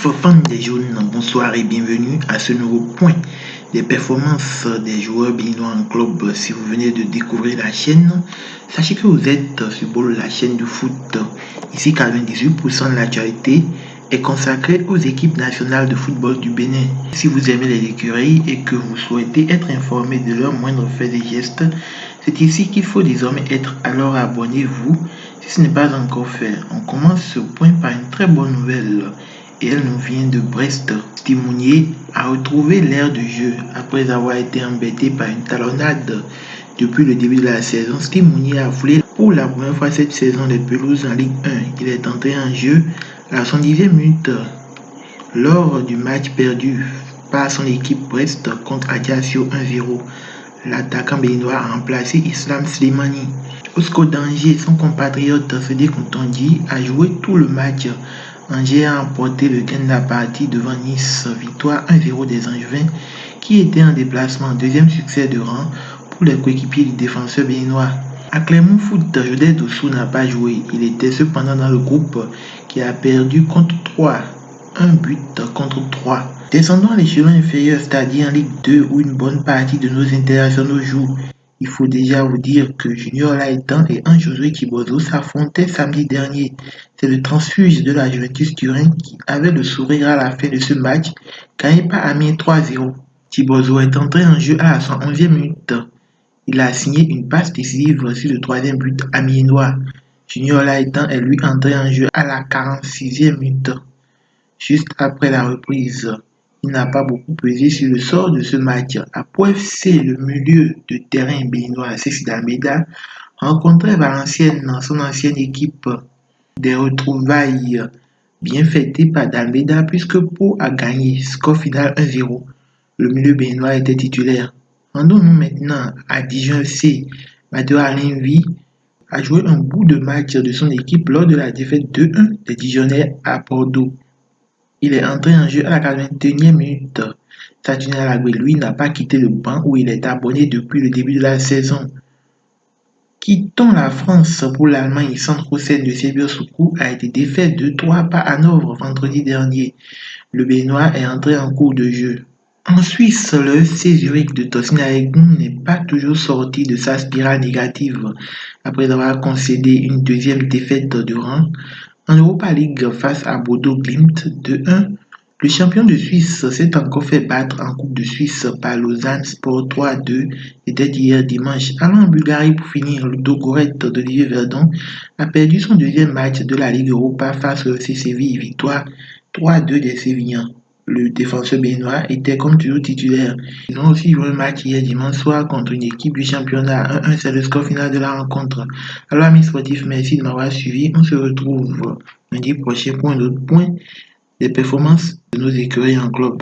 Sportifs fans des jaunes, bonsoir et bienvenue à ce nouveau point des performances des joueurs béninois en club. Si vous venez de découvrir la chaîne, sachez que vous êtes sur Ball, la chaîne du foot. Ici, 98% de l'actualité est consacrée aux équipes nationales de football du Bénin. Si vous aimez les écuries et que vous souhaitez être informé de leurs moindres faits et gestes, c'est ici qu'il faut désormais être. Alors abonnez-vous si ce n'est pas encore fait. On commence ce point par une très bonne nouvelle et elle nous vient de Brest. Steve a retrouvé l'air de jeu après avoir été embêté par une talonnade depuis le début de la saison. Steve a foulé pour la première fois cette saison les pelouses en Ligue 1. Il est entré en jeu à la 110e minute lors du match perdu par son équipe Brest contre Ajaccio 1-0. L'attaquant béninois a remplacé Islam Slimani. Osco Danger, son compatriote Fede Koutondi, a joué tout le match. Angers a emporté le gain de la partie devant Nice, victoire 1-0 des Angevins qui étaient en déplacement. Deuxième succès de rang pour les coéquipiers du défenseur béninois. À Clermont Foot, Jodel Dossou n'a pas joué. Il était cependant dans le groupe qui a perdu contre 3. Un but contre 3. Descendons à l'échelon inférieur, c'est-à-dire en Ligue 2 où une bonne partie de nos internationaux jouent. Il faut déjà vous dire que Junior Laïtan et Anne-Josué Tibozo s'affrontaient samedi dernier. C'est le transfuge de la Juventus Turin qui avait le sourire à la fin de ce match, gagné par Amiens 3-0. Tibozo est entré en jeu à la 111e minute. Il a signé une passe décisive sur le troisième but amiénois. Junior Laïtan est lui entré en jeu à la 46e minute. Juste après la reprise, il n'a pas beaucoup pesé sur le sort de ce match. À POFC, le milieu de terrain béninois Cécile Almeida rencontrait Valenciennes, son ancienne équipe. Des retrouvailles bien fêtées par Dalmeida puisque Pau a gagné, score final 1-0. Le milieu béninois était titulaire. Rendons-nous maintenant à Dijon FC. Mathieu Alinvi a joué un bout de match de son équipe lors de la défaite 2-1 des Dijonnais à Bordeaux. Il est entré en jeu à la 81e minute. Saturnin Lagoué, lui, n'a pas quitté le banc où il est abonné depuis le début de la saison. Quittons la France pour l'Allemagne. Centre Hussein de Sébio Soukou a été défait 2-3 par Hanovre vendredi dernier. Le Béninois est entré en cours de jeu. En Suisse, le FC Zurich de Tosina Egmont n'est pas toujours sorti de sa spirale négative après avoir concédé une deuxième défaite de rang. En Europa League face à Bodo Glimt 2-1, le champion de Suisse s'est encore fait battre en Coupe de Suisse par Lausanne Sport 3-2. C'était hier dimanche. Allant en Bulgarie pour finir, le Ludogorets d'Olivier Verdon a perdu son deuxième match de la Ligue Europa face au FC Séville, victoire 3-2 des Sévillans. Le défenseur béninois était comme toujours titulaire. Ils ont aussi joué un match hier dimanche soir contre une équipe du championnat 1-1, c'est le score final de la rencontre. Alors amis sportifs, merci de m'avoir suivi. On se retrouve lundi prochain pour un autre point des performances de nos écuries en club.